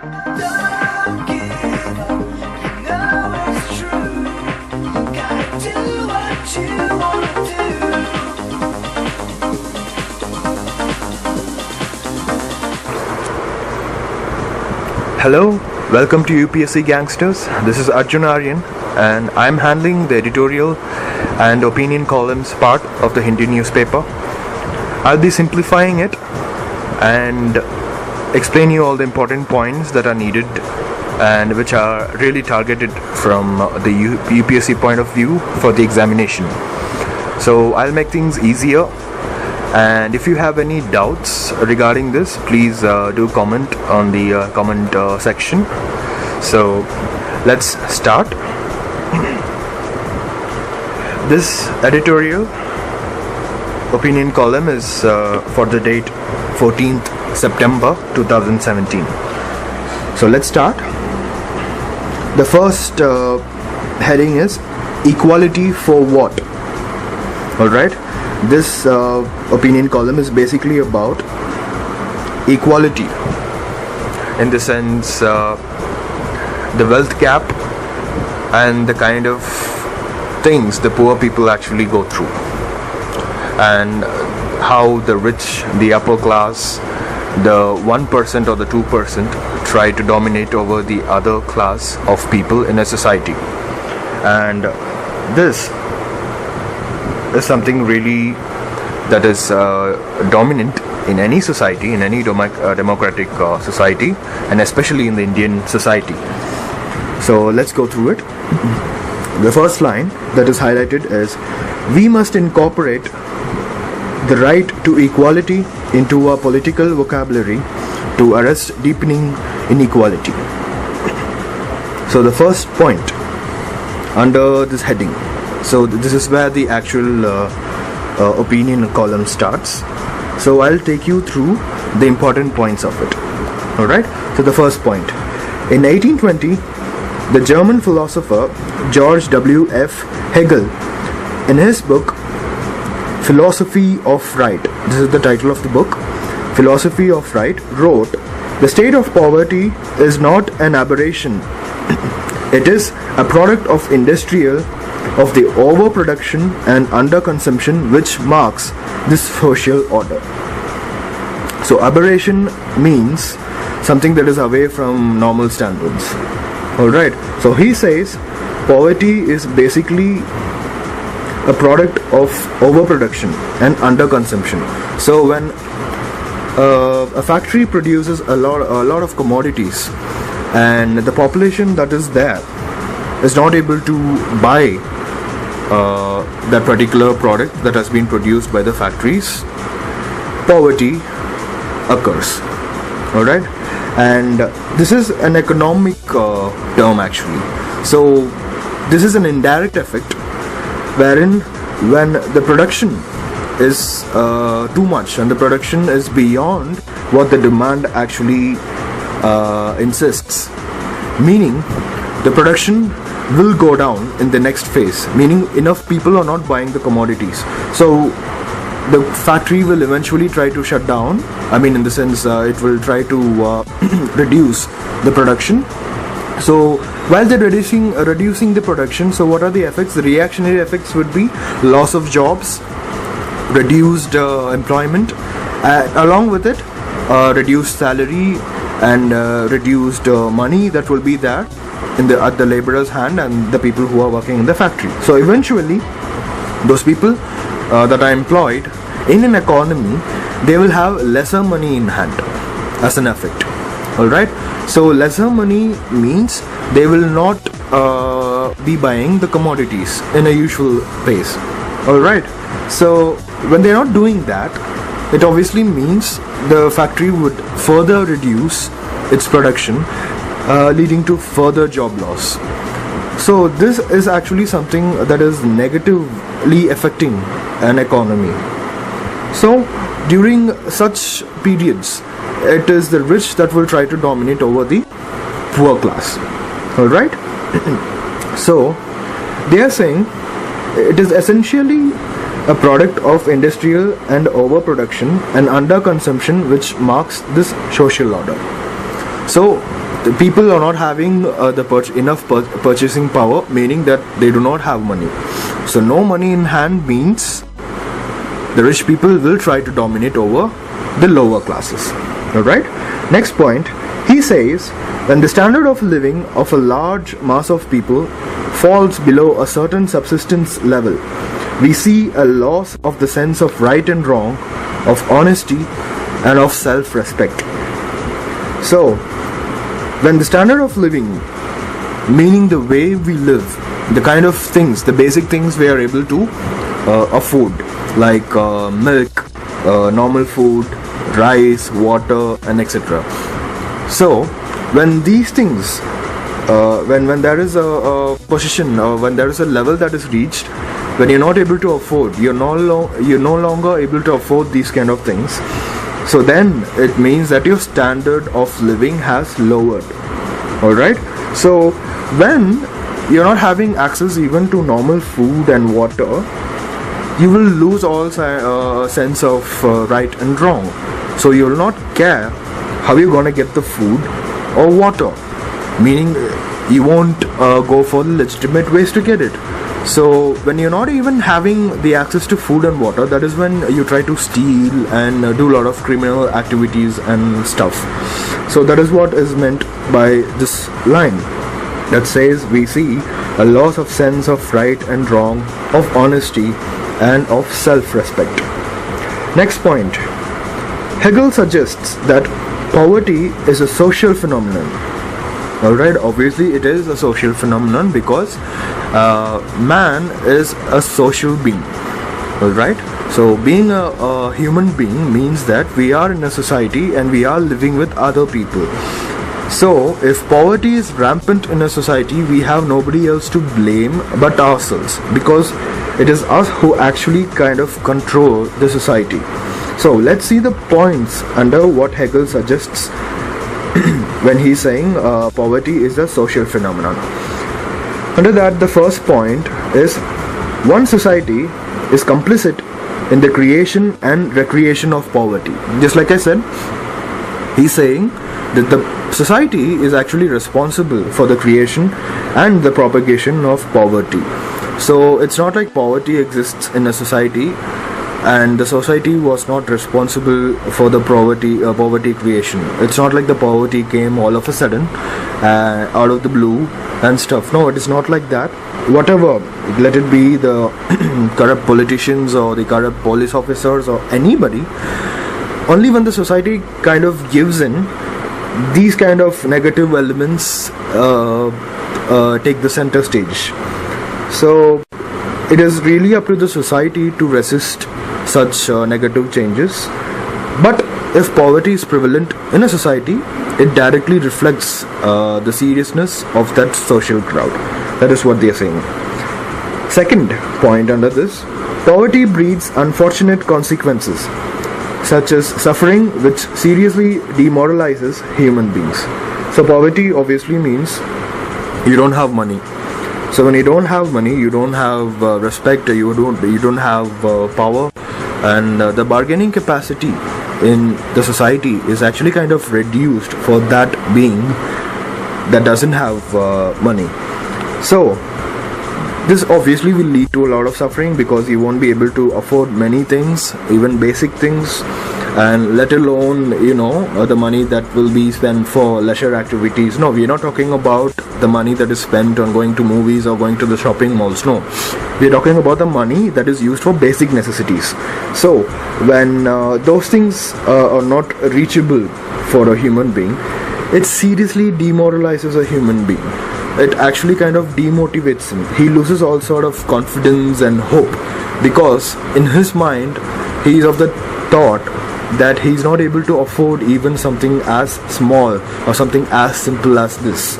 Don't give up, you know it's true. Gotta do what you wanna do. Hello, welcome to UPSC Gangsters. This is Arjun Aryan and I'm handling the editorial and opinion columns part of the Hindu newspaper. I'll be simplifying it and explain you all the important points that are needed and which are really targeted from the UPSC point of view for the examination. So I'll make things easier, and if you have any doubts regarding this, please do comment on the comment section. So let's start. This editorial opinion column is for the date 14th September 2017. So let's start. The first heading is equality for what? Alright, this opinion column is basically about equality in the sense the wealth gap and the kind of things the poor people actually go through, and how the rich, the upper class, the 1% or the 2% try to dominate over the other class of people in a society. And this is something really that is dominant in any society, in any democratic society, and especially in the Indian society. So let's go through it. The first line that is highlighted is, we must incorporate the right to equality into our political vocabulary to arrest deepening inequality. So the first point under this heading, so this is where the actual opinion column starts. So I'll take you through the important points of it. Alright, so the first point. In 1820, the German philosopher George W.F. Hegel, in his book Philosophy of Right, this is the title of the book, Philosophy of Right, wrote, the state of poverty is not an aberration. It is a product of the overproduction and underconsumption which marks this social order. So aberration means something that is away from normal standards. Alright, so he says poverty is basically a product of overproduction and underconsumption. So when a factory produces a lot of commodities, and the population that is there is not able to buy that particular product that has been produced by the factories, poverty occurs. Alright, and this is an economic term actually. So this is an indirect effect wherein when the production is too much and the production is beyond what the demand actually insists, meaning the production will go down in the next phase, meaning enough people are not buying the commodities. So the factory will eventually try to shut down. I mean, in the sense it will try to reduce the production. So while they're reducing the production, so what are the effects? The reactionary effects would be loss of jobs, reduced employment, along with it reduced salary and reduced money that will be there at the laborer's hand and the people who are working in the factory. So eventually those people that are employed in an economy, they will have lesser money in hand as an effect. Alright, so lesser money means they will not be buying the commodities in a usual pace. Alright, so when they're not doing that, it obviously means the factory would further reduce its production, leading to further job loss. So this is actually something that is negatively affecting an economy. So during such periods, it is the rich that will try to dominate over the poor class. Alright? So they are saying it is essentially a product of industrial and overproduction and underconsumption which marks this social order. So the people are not having enough purchasing power, meaning that they do not have money. So no money in hand means the rich people will try to dominate over the lower classes. Alright? Next point, he says, when the standard of living of a large mass of people falls below a certain subsistence level, we see a loss of the sense of right and wrong, of honesty, and of self-respect. So, when the standard of living, meaning the way we live, the kind of things, the basic things we are able to afford, like milk, normal food, rice, water, and etc. So, when these things, when there is a position, when there is a level that is reached, when you're not able to afford, you're no longer able to afford these kind of things. So then it means that your standard of living has lowered. Alright? So when you're not having access even to normal food and water, you will lose all sense of right and wrong. So you will not care how you're gonna get the food or water, meaning you won't go for the legitimate ways to get it. So when you're not even having the access to food and water, that is when you try to steal and do a lot of criminal activities and stuff. So that is what is meant by this line that says we see a loss of sense of right and wrong, of honesty, and of self-respect. Next point, Hegel suggests that poverty is a social phenomenon. Alright, obviously it is a social phenomenon because man is a social being. Alright, so being a human being means that we are in a society and we are living with other people. So if poverty is rampant in a society, we have nobody else to blame but ourselves, because it is us who actually kind of control the society. So let's see the points under what Hegel suggests when he's saying poverty is a social phenomenon. Under that, the first point is one society is complicit in the creation and recreation of poverty. Just like I said, he's saying that the society is actually responsible for the creation and the propagation of poverty. So it's not like poverty exists in a society and the society was not responsible for the poverty creation. It's not like the poverty came all of a sudden out of the blue and stuff. No, it is not like that. Whatever, let it be the corrupt politicians or the corrupt police officers or anybody, only when the society kind of gives in, these kind of negative elements take the center stage. So it is really up to the society to resist such negative changes. But if poverty is prevalent in a society, it directly reflects the seriousness of that social crowd. That is what they are saying. Second point under this, poverty breeds unfortunate consequences such as suffering, which seriously demoralizes human beings. So poverty obviously means you don't have money. So when you don't have money, you don't have respect, you don't have power, and the bargaining capacity in the society is actually kind of reduced for that being that doesn't have money. So this obviously will lead to a lot of suffering because you won't be able to afford many things, even basic things, and let alone the money that will be spent for leisure activities. No, we're not talking about the money that is spent on going to movies or going to the shopping malls. No, we're talking about the money that is used for basic necessities. So when those things are not reachable for a human being, it seriously demoralizes a human being. It actually kind of demotivates him. He loses all sort of confidence and hope because in his mind he is of the thought that he's not able to afford even something as small or something as simple as this.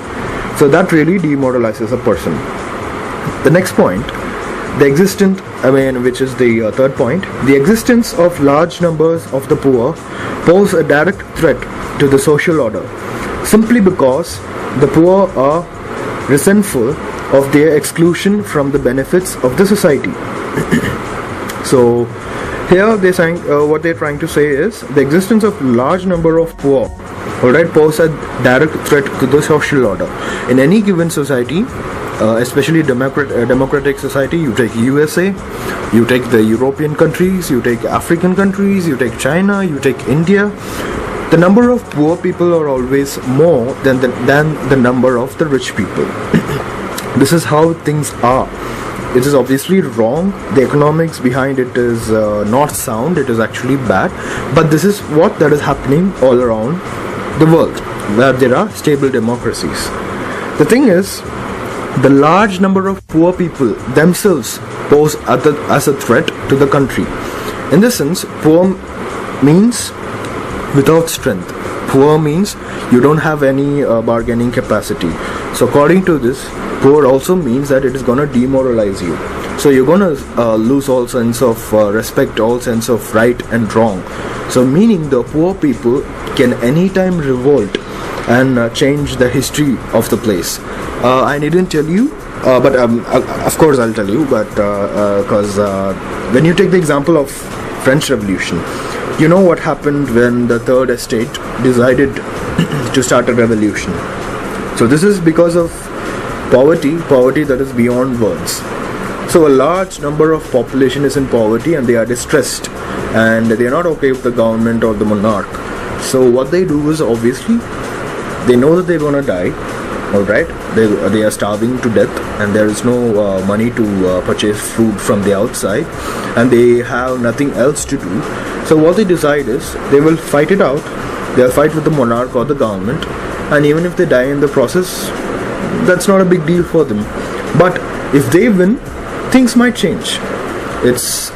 So that really demoralizes a person. The next point, which is the third point, the existence of large numbers of the poor pose a direct threat to the social order, simply because the poor are resentful of their exclusion from the benefits of the society. So here they're saying what they're trying to say is the existence of large number of poor alright, pose a direct threat to the social order. In any given society, especially democratic society, you take USA, you take the European countries, you take African countries, you take China, you take India, the number of poor people are always more than the number of the rich people. This is how things are. It is obviously wrong. The economics behind it is not sound. It is actually bad. But this is that is happening all around the world, where there are stable democracies. The thing is, the large number of poor people themselves pose as a threat to the country. In this sense, poor means without strength. Poor means you don't have any bargaining capacity. So according to this, poor also means that it is going to demoralize you. So you're going to lose all sense of respect, all sense of right and wrong. So meaning the poor people can anytime revolt and change the history of the place. I needn't tell you, but of course I'll tell you, but because when you take the example of French Revolution, you know what happened when the Third Estate decided to start a revolution. So this is because of poverty that is beyond words. So a large number of population is in poverty and they are distressed and they are not okay with the government or the monarch. So what they do is, obviously they know that they're gonna die, alright, they are starving to death and there is no money to purchase food from the outside and they have nothing else to do. So what they decide is they will fight it out. They'll fight with the monarch or the government, and even if they die in the process, that's not a big deal for them. But if they win, things might change. It's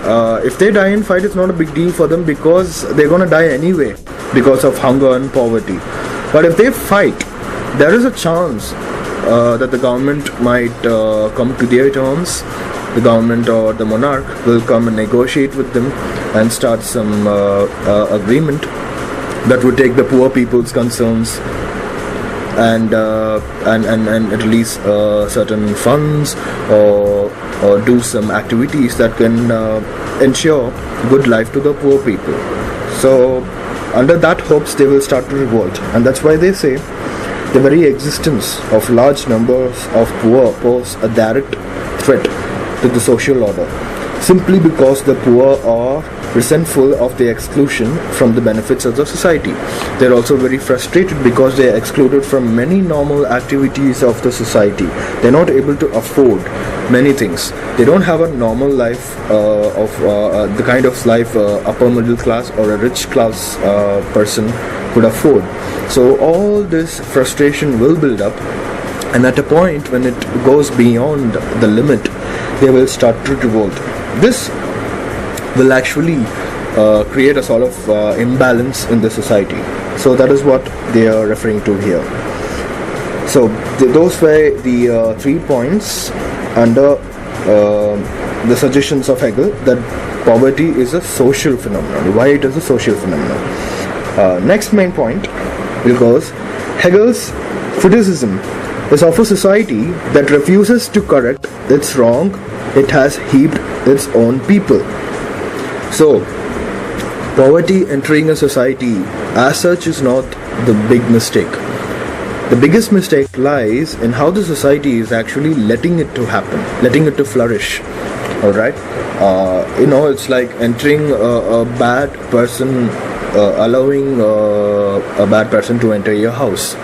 if they die in fight, it's not a big deal for them because they're gonna die anyway because of hunger and poverty. But if they fight, there is a chance that the government might come to their terms. The government or the monarch will come and negotiate with them and start some agreement that would take the poor people's concerns and release certain funds or do some activities that can ensure good life to the poor people. So under that hopes they will start to revolt, and that's why they say the very existence of large numbers of poor pose a direct threat to the social order, simply because the poor are resentful of the exclusion from the benefits of the society. They're also very frustrated because they are excluded from many normal activities of the society. They're not able to afford many things. They don't have a normal life of the kind of life upper middle class or a rich class person could afford. So all this frustration will build up, and at a point when it goes beyond the limit, they will start to revolt. This will actually create a sort of imbalance in the society. So that is what they are referring to here. So those were the 3 points under the suggestions of Hegel, that poverty is a social phenomenon. Why it is a social phenomenon. Next main point goes, Hegel's criticism is of a society that refuses to correct its wrong. It has heaped its own people. So poverty entering a society as such is not the big mistake. The biggest mistake lies in how the society is actually letting it to happen, letting it to flourish. Alright, it's like entering a bad person, allowing a bad person to enter your house.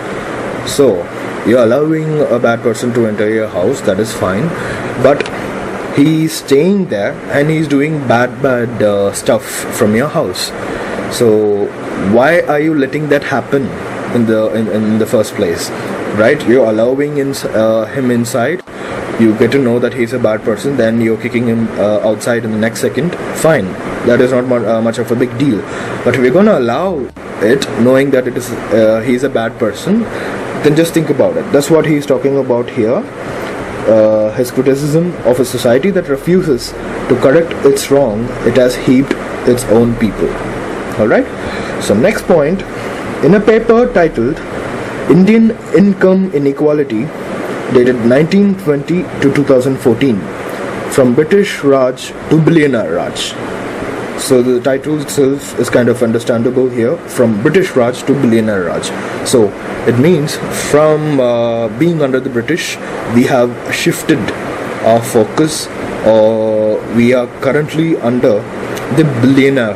So you're allowing a bad person to enter your house, that is fine, but he's staying there and he's doing bad stuff from your house. So why are you letting that happen in the first place, right? You're allowing him inside. You get to know that he's a bad person, then you're kicking him outside in the next second. Fine, that is not much of a big deal. But if we're going to allow it, knowing that it is he's a bad person, then just think about it. That's what he's talking about here. His criticism of a society that refuses to correct its wrong, it has heaped its own people. Alright, so next point, in a paper titled Indian Income Inequality, dated 1920 to 2014, from British Raj to Billionaire Raj. So the title itself is kind of understandable here, from British Raj to Billionaire Raj. So it means from being under the British, we have shifted our focus, or we are currently under the billionaire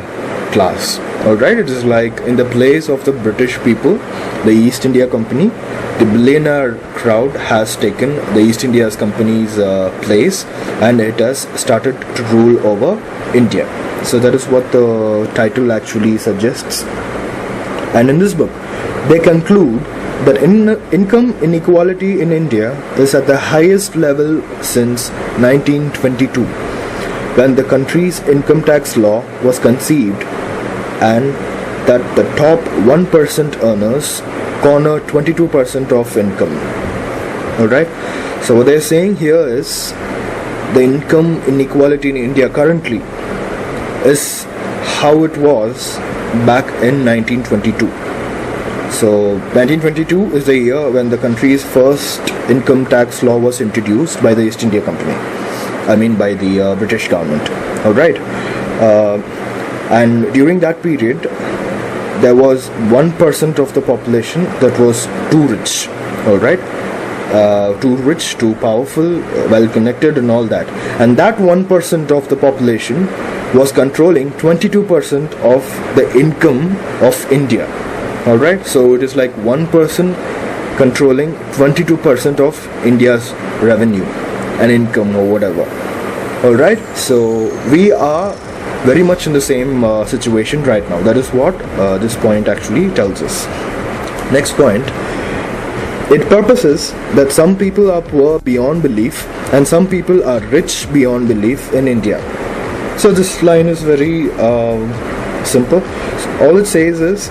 class. Alright, it is like in the place of the British people, the East India Company, the billionaire crowd has taken the East India Company's place, and it has started to rule over India. So that is what the title actually suggests. And in this book, they conclude that income inequality in India is at the highest level since 1922, when the country's income tax law was conceived, and that the top 1% earners corner 22% of income. Alright, so what they're saying here is the income inequality in India currently is how it was back in 1922. So 1922 is the year when the country's first income tax law was introduced by the East India Company, by the British government. Alright, and during that period there was 1% of the population that was too rich. Alright, too rich, too powerful, well connected and all that, and that 1% of the population was controlling 22% of the income of India. Alright, so it is like 1% controlling 22% of India's revenue and income or whatever. Alright, so we are very much in the same situation right now. That is what this point actually tells us. Next point, it purposes that some people are poor beyond belief and some people are rich beyond belief in India. So this line is very simple. All it says is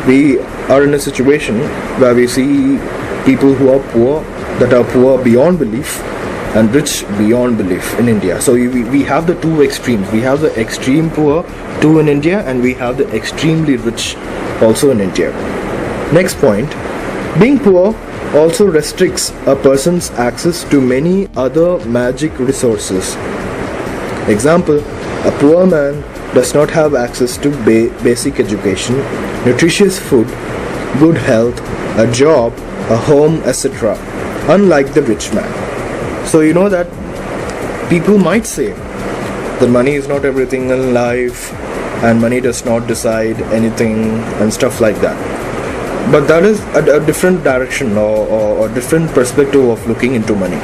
we are in a situation where we see people who are poor, that are poor beyond belief, and rich beyond belief in India. So we have the two extremes. We have the extreme poor too in India, and we have the extremely rich also in India. Next point, being poor also restricts a person's access to many other magic resources. Example, a poor man does not have access to basic education, nutritious food, good health, a job, a home, etc., unlike the rich man. So you know that people might say that money is not everything in life and money does not decide anything and stuff like that. But that is a different direction or different perspective of looking into money.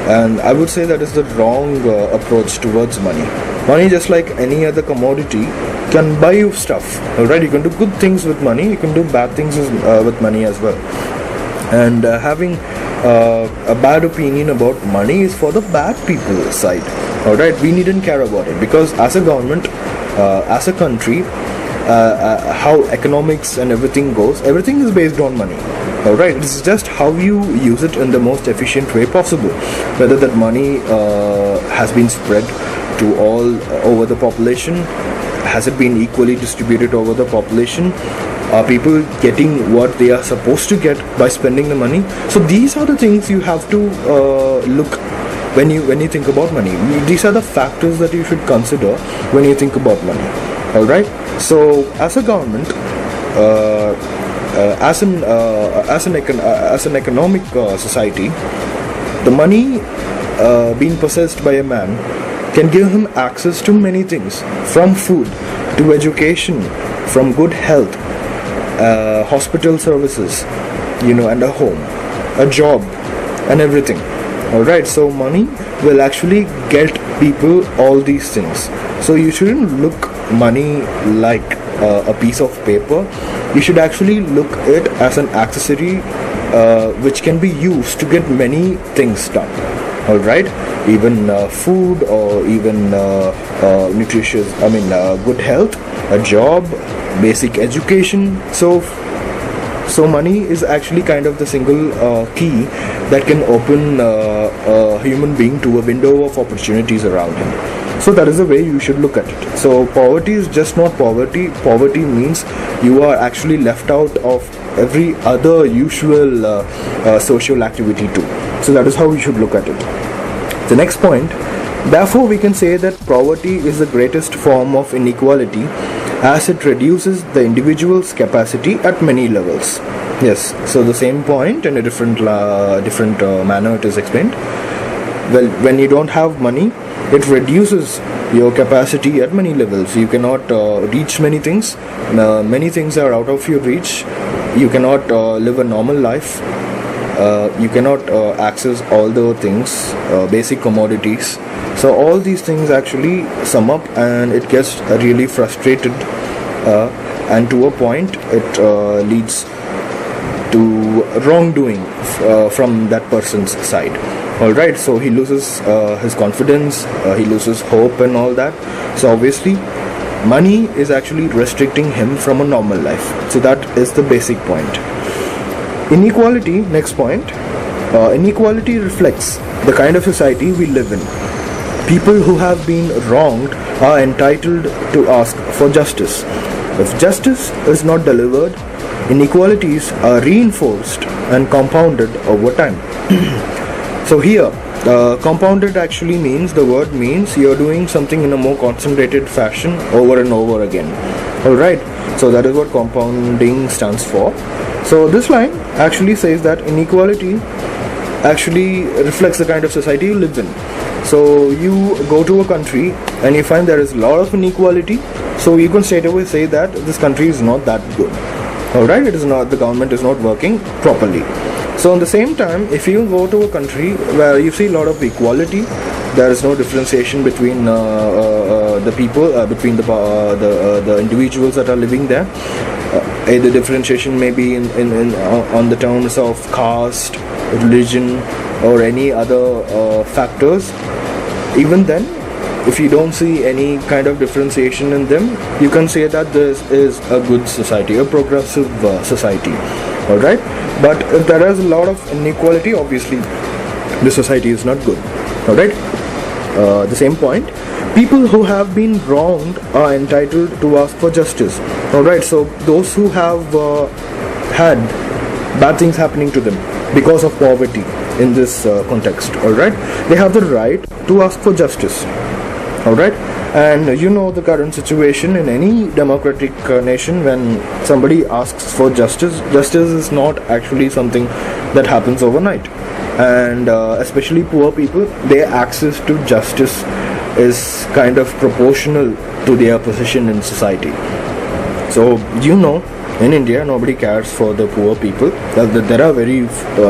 And I would say that is the wrong approach towards money. Money, just like any other commodity, can buy you stuff. Alright, you can do good things with money, you can do bad things with money as well. And having a bad opinion about money is for the bad people's side. Alright, we needn't care about it, because as a government, as a country, how economics and everything goes, everything is based on money. Alright, it's just how you use it in the most efficient way possible. Whether that money has been spread to all over the population, has it been equally distributed over the population, are people getting what they are supposed to get by spending the money? So these are the things you have to look when you think about money. These are the factors that you should consider when you think about money. Alright, so as a government, as an economic society, the money being possessed by a man can give him access to many things, from food to education, from good health, hospital services, and a home, a job, and everything. Alright, so money will actually get people all these things. So you shouldn't look money like a piece of paper. You should actually look it as an accessory which can be used to get many things done. Alright, even food, or even nutritious, good health, a job, basic education. So money is actually kind of the single key that can open a human being to a window of opportunities around him. So that is the way you should look at it. So poverty is just not poverty. Poverty means you are actually left out of every other usual social activity too. So that is how we should look at it. The next point, Therefore, we can say that poverty is the greatest form of inequality as it reduces the individual's capacity at many levels. Yes, so the same point in a different manner it is explained. Well, when you don't have money, it reduces your capacity at many levels. You cannot reach many things. Many things are out of your reach. You cannot live a normal life. You cannot access all the things, basic commodities. So all these things actually sum up, and it gets really frustrated, and to a point it leads to wrongdoing from that person's side. Alright, so he loses his confidence, he loses hope and all that. So obviously money is actually restricting him from a normal life. So that is the basic point. Inequality, next point. Inequality reflects the kind of society we live in. People who have been wronged are entitled to ask for justice. If justice is not delivered, inequalities are reinforced and compounded over time. So here, compounded actually means, the word means you're doing something in a more concentrated fashion over and over again. Alright, so that is what compounding stands for. So this line actually says that inequality actually reflects the kind of society you live in. So you go to a country and you find there is a lot of inequality, so you can straight away say that this country is not that good. Alright, it is not, the government is not working properly. So at the same time, if you go to a country where you see a lot of equality, there is no differentiation between the people, between the individuals that are living there. The differentiation may be on the terms of caste, religion, or any other factors. Even then, if you don't see any kind of differentiation in them, you can say that this is a good society, a progressive society. Alright, but if there is a lot of inequality, obviously the society is not good. Alright, the same point. People who have been wronged are entitled to ask for justice. Alright, so those who have had bad things happening to them because of poverty in this context, alright, they have the right to ask for justice. Alright, and you know the current situation in any democratic nation, when somebody asks for justice, justice is not actually something that happens overnight. And especially poor people, their access to justice is kind of proportional to their position in society. So you know, in India nobody cares for the poor people. There are very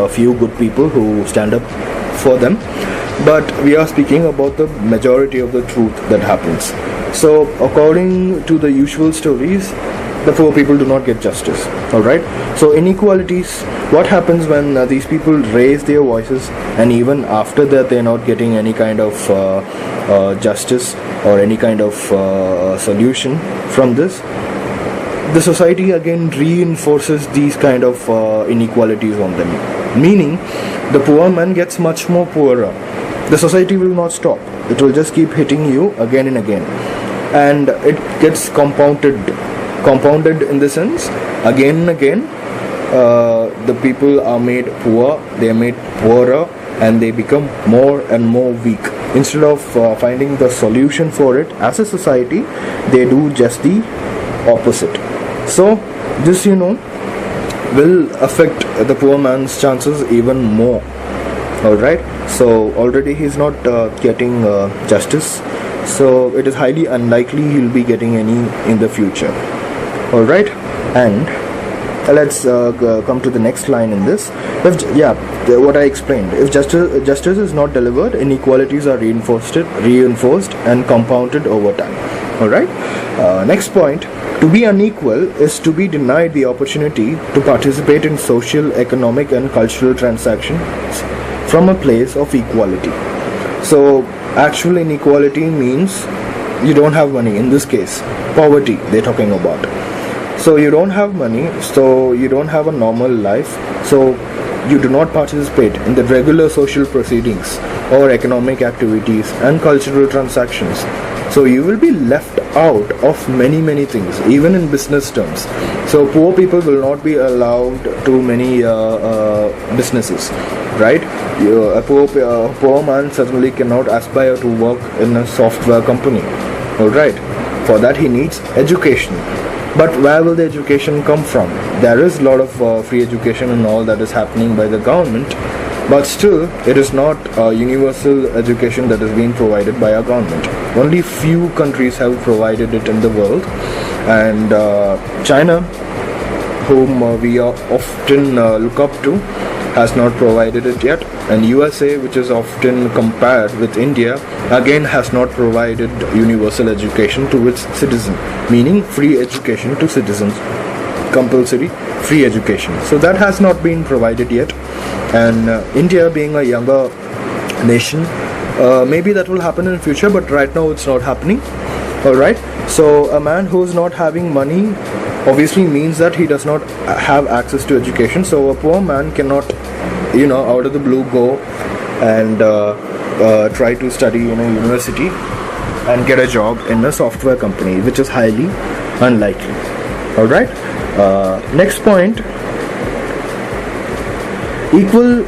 few good people who stand up for them, but we are speaking about the majority of the truth that happens. So according to the usual stories, the poor people do not get justice. Alright, so inequalities, what happens when these people raise their voices, and even after that they are not getting any kind of justice or any kind of solution from this, the society again reinforces these kind of inequalities on them, meaning the poor man gets much more poorer. The society will not stop, it will just keep hitting you again and again, and it gets compounded in the sense, again and again, the people are made poor, they are made poorer, and they become more and more weak. Instead of finding the solution for it as a society, they do just the opposite. So this, you know, will affect the poor man's chances even more. Alright, so already he's not getting justice, so it is highly unlikely he'll be getting any in the future. Alright, and let's come to the next line in this. What I explained, if justice is not delivered, inequalities are reinforced and compounded over time. Alright, next point. To be unequal is to be denied the opportunity to participate in social, economic and cultural transactions from a place of equality. So actual inequality means you don't have money. In this case, poverty they're talking about. So you don't have money, so you don't have a normal life, so you do not participate in the regular social proceedings or economic activities and cultural transactions So you will be left out of many things, even in business terms. So poor people will not be allowed to many businesses, right? A poor man certainly cannot aspire to work in a software company. All right, for that he needs education. But where will the education come from? There is a lot of free education and all that is happening by the government, but still it is not universal education that is being provided by our government. Only few countries have provided it in the world, and China, whom we are often look up to, has not provided it yet, and USA, which is often compared with India, again has not provided universal education to its citizens, meaning free education to citizens, compulsory free education. So that has not been provided yet, and India being a younger nation, maybe that will happen in future, but right now it's not happening. Alright, so a man who's not having money obviously means that he does not have access to education. So a poor man cannot, out of the blue go and try to study in a university and get a job in a software company, which is highly unlikely. Alright, next point. Equal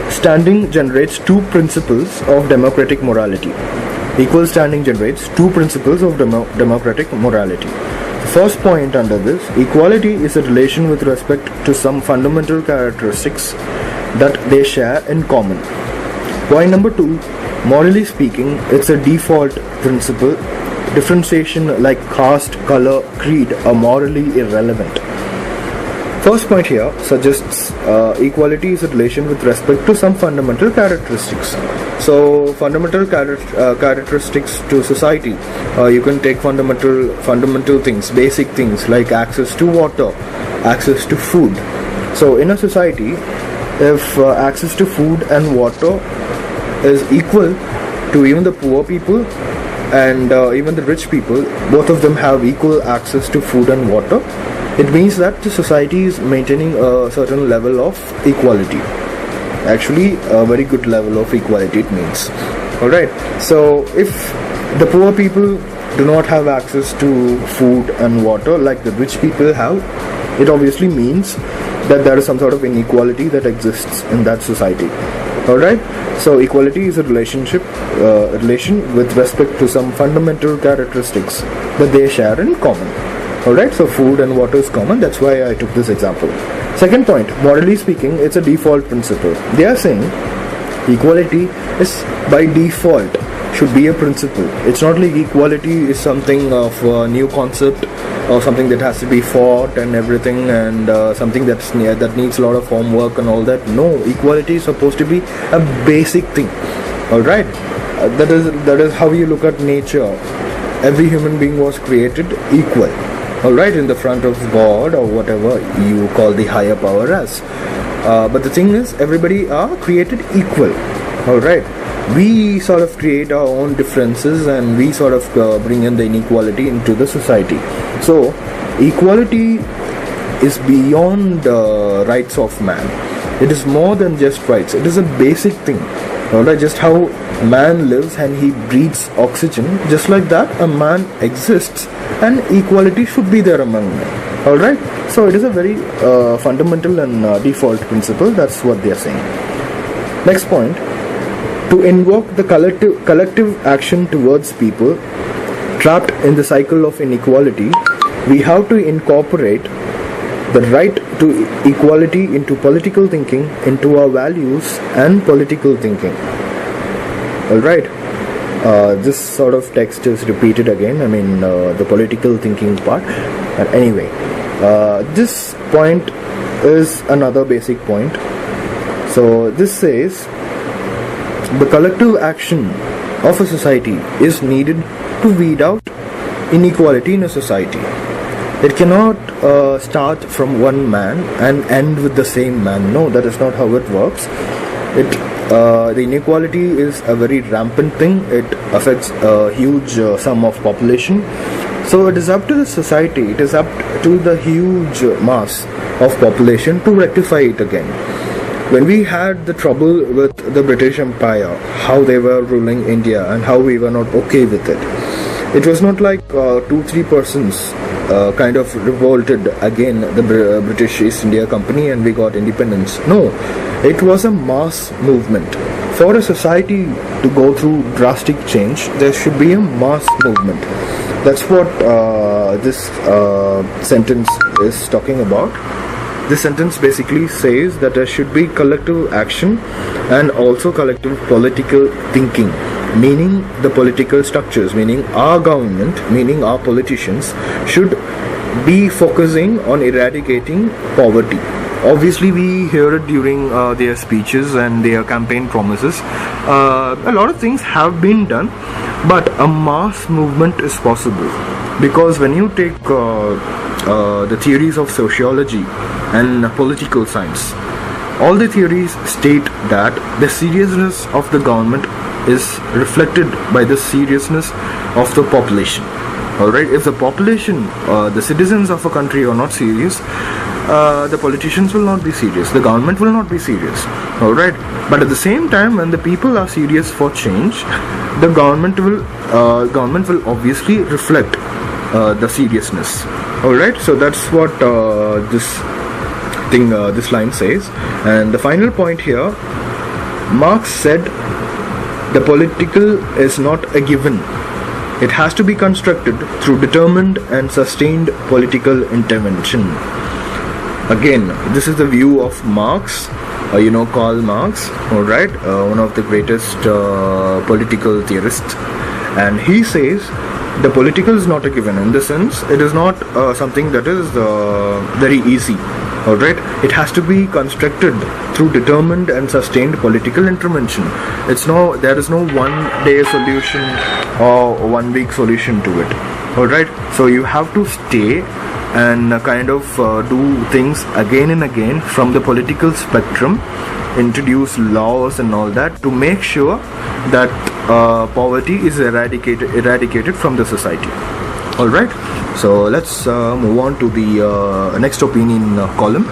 standing generates two principles of democratic morality. Equal standing generates two principles of democratic morality. The first point under this, equality is a relation with respect to some fundamental characteristics that they share in common. Point number two, morally speaking, it's a default principle. Differentiation like caste, color, creed are morally irrelevant. First point here suggests equality is a relation with respect to some fundamental characteristics. So fundamental characteristics to society, you can take fundamental things, basic things like access to water, access to food. So in a society, if access to food and water is equal to even the poor people and even the rich people, both of them have equal access to food and water, it means that the society is maintaining a certain level of equality. Actually, a very good level of equality it means. Alright, so if the poor people do not have access to food and water like the rich people have, it obviously means that there is some sort of inequality that exists in that society. Alright, so equality is a relation with respect to some fundamental characteristics that they share in common. Alright, so food and water is common, that's why I took this example. Second point, morally speaking, it's a default principle. They are saying equality is by default should be a principle. It's not like equality is something of a new concept or something that has to be fought and everything, and something that needs a lot of homework and all that. No, equality is supposed to be a basic thing. Alright, that is how you look at nature. Every human being was created equal. Alright, in the front of God or whatever you call the higher power as. But the thing is, everybody are created equal. Alright, we sort of create our own differences and we sort of bring in the inequality into the society. So, equality is beyond rights of man. It is more than just rights. It is a basic thing. Alright, just how man lives and he breathes oxygen, just like that a man exists and equality should be there among men. Alright, so it is a very fundamental and default principle. That's what they are saying. Next point, to invoke the collective action towards people trapped in the cycle of inequality, we have to incorporate the right to equality into political thinking, into our values and political thinking. Alright, this sort of text is repeated again, the political thinking part. Anyway, this point is another basic point. So this says the collective action of a society is needed to weed out inequality in a society. It cannot start from one man and end with the same man. No, that is not how it works. The inequality is a very rampant thing. It affects a huge sum of population. So it is up to the society, it is up to the huge mass of population to rectify it again. When we had the trouble with the British Empire, how they were ruling India and how we were not okay with it, It was not like 2-3 persons kind of revolted again the British East India Company and we got independence. No, it was a mass movement. For a society to go through drastic change, there should be a mass movement. That's what this sentence is talking about. This sentence basically says that there should be collective action and also collective political thinking, meaning the political structures, meaning our government, meaning our politicians should be focusing on eradicating poverty. Obviously, we hear it during their speeches and their campaign promises. A lot of things have been done, but a mass movement is possible. Because when you take the theories of sociology and political science, all the theories state that the seriousness of the government is reflected by the seriousness of the population. Alright, if the population, the citizens of a country are not serious, the politicians will not be serious, the government will not be serious. Alright, but at the same time, when the people are serious for change, the government will obviously reflect the seriousness. Alright, so that's what this line says. And the final point here, Marx said the political is not a given. It has to be constructed through determined and sustained political intervention. Again, this is the view of Marx, Karl Marx, alright, one of the greatest political theorists. And he says the political is not a given. In the sense, it is not something that is very easy. Alright, it has to be constructed through determined and sustained political intervention. There is no one-day solution or 1 week solution to it. Alright, so you have to stay and kind of do things again and again from the political spectrum, introduce laws and all that to make sure that poverty is eradicated from the society. Alright, so let's move on to the next opinion column.